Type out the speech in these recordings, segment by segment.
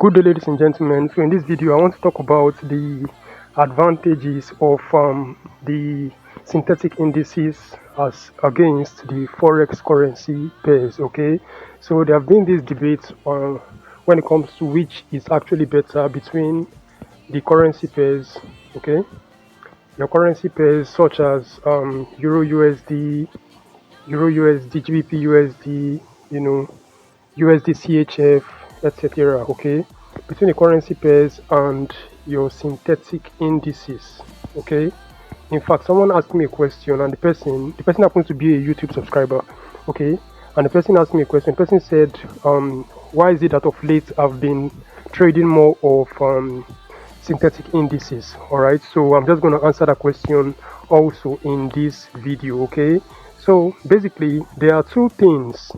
Good day, ladies and gentlemen. So in this video, I want to talk about the advantages of the synthetic indices as against the forex currency pairs. Okay, so there have been these debates on when it comes to which is actually better between the currency pairs. Okay, your currency pairs such as Euro USD, Euro USD, GBP USD, USD CHF, etc. Okay, between the currency pairs and your synthetic indices. Okay, in fact, someone asked me a question, and the person happens to be a YouTube subscriber. Okay, and the person asked me a question. The person said, why is it that of late I've been trading more of synthetic indices? All right, so I'm just going to answer that question also in this video. Okay, so basically there are two things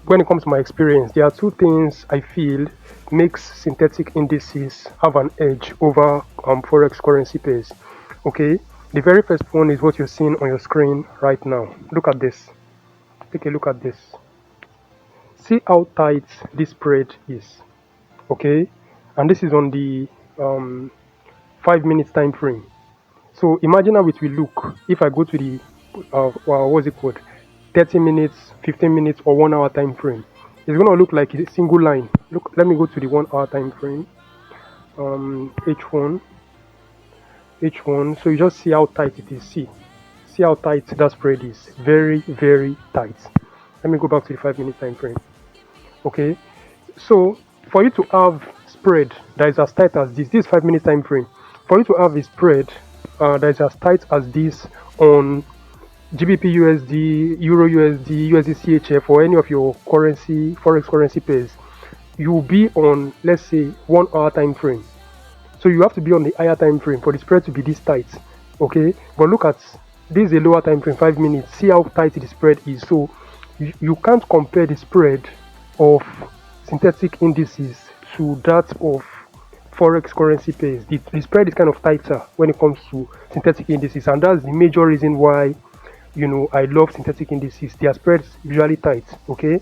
when it comes to my experience. There are two things I feel makes synthetic indices have an edge over forex currency pairs. Okay, the very first one is what you're seeing on your screen right now. Look at this. Take a look at this. See how tight this spread is. Okay, and this is on the 5 minutes time frame. So imagine how it will look if I go to the what's it called, 30 minutes, 15 minutes, or 1 hour time frame. It's gonna look like a single line. Look, let me go to the 1 hour time frame. H1. So you just see how tight it is. See how tight that spread is. Very, very tight. Let me go back to the 5 minute time frame. Okay, so for you to have spread that is as tight as this 5 minute time frame, for you to have a spread that is as tight as this on GBP USD, Euro USD, USD CHF, or any of your currency, forex currency pairs, you'll be on, let's say, 1 hour time frame. So you have to be on the higher time frame for the spread to be this tight. Okay, but look at this is a lower time frame, 5 minutes. See how tight the spread is. So you can't compare the spread of synthetic indices to that of forex currency pairs. The spread is kind of tighter when it comes to synthetic indices, and that's the major reason why I love synthetic indices. Their spreads usually tight. Okay,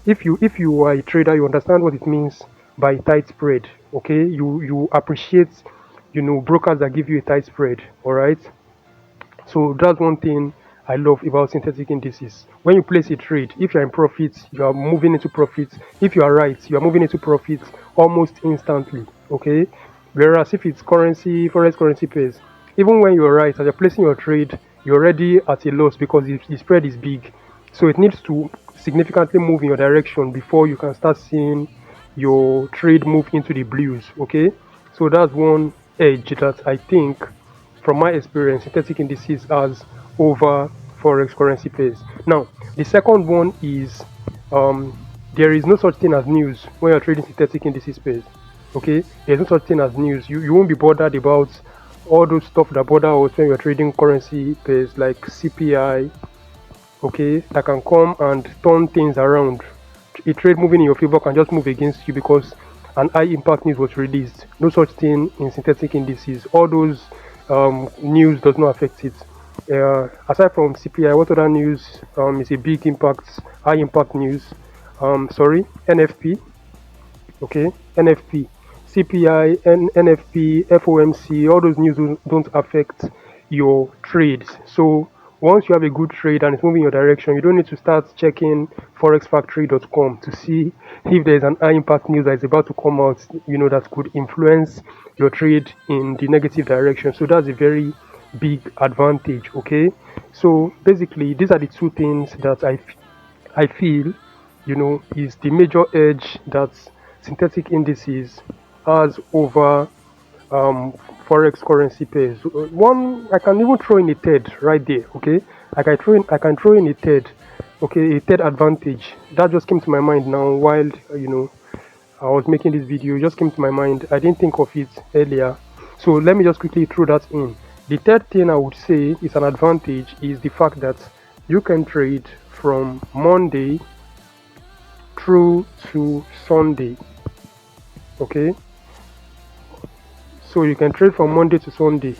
if you are a trader, you understand what it means by tight spread. Okay, you appreciate brokers that give you a tight spread. All right, so that's one thing I love about synthetic indices. When you place a trade, if you're in profits, you are moving into profits. If you are right, you are moving into profits almost instantly. Okay, whereas if it's forex currency pairs, even when you're right and you're placing your trade, you're already at a loss because the spread is big. So it needs to significantly move in your direction before you can start seeing your trade move into the blues. Okay, so that's one edge that I think, from my experience, synthetic indices has over forex currency pairs. Now, the second one is there is no such thing as news when you're trading synthetic indices pairs. Okay, there's no such thing as news. You won't be bothered about all those stuff that bother us when you're trading currency pairs, like CPI. Okay, that can come and turn things around. A trade moving in your favor can just move against you because an high impact news was released. No such thing in synthetic indices. All those news does not affect it. Aside from CPI, what other news is a big impact, high impact news? NFP. Okay, NFP, CPI, NFP, FOMC, all those news don't affect your trades. So once you have a good trade and it's moving in your direction, you don't need to start checking forexfactory.com to see if there's an high impact news that is about to come out, that could influence your trade in the negative direction. So that's a very big advantage. Okay, so basically these are the two things that I feel is the major edge that synthetic indices has over forex currency pairs. One, I can even throw in a third right there. Okay, I can throw in a third. Okay, a third advantage that just came to my mind now while I was making this video. It just came to my mind. I didn't think of it earlier, so let me just quickly throw that in. The third thing I would say is an advantage is the fact that you can trade from Monday through to Sunday. Okay, so you can trade from Monday to Sunday.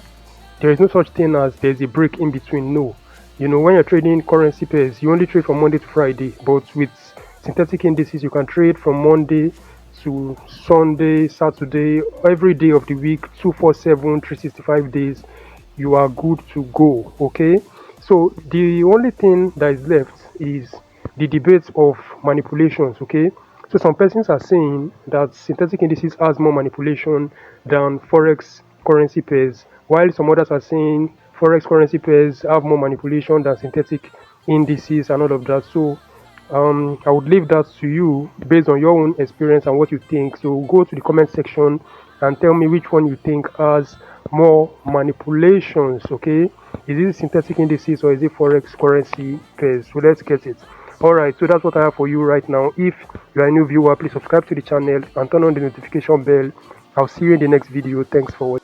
There is no such thing as there's a break in between. No, when you're trading currency pairs, you only trade from Monday to Friday, but with synthetic indices you can trade from Monday to Sunday, Saturday, every day of the week, 247, 365 days, you are good to go. Okay, so the only thing that is left is the debate of manipulations. Okay, so some persons are saying that synthetic indices has more manipulation than forex currency pairs, while some others are saying forex currency pairs have more manipulation than synthetic indices and all of that. So I would leave that to you based on your own experience and what you think. So go to the comment section and tell me which one you think has more manipulations. Okay, is it synthetic indices or is it forex currency pairs? So let's get it. All right, so that's what I have for you right now. If you are a new viewer, please subscribe to the channel and turn on the notification bell. I'll see you in the next video. Thanks for watching.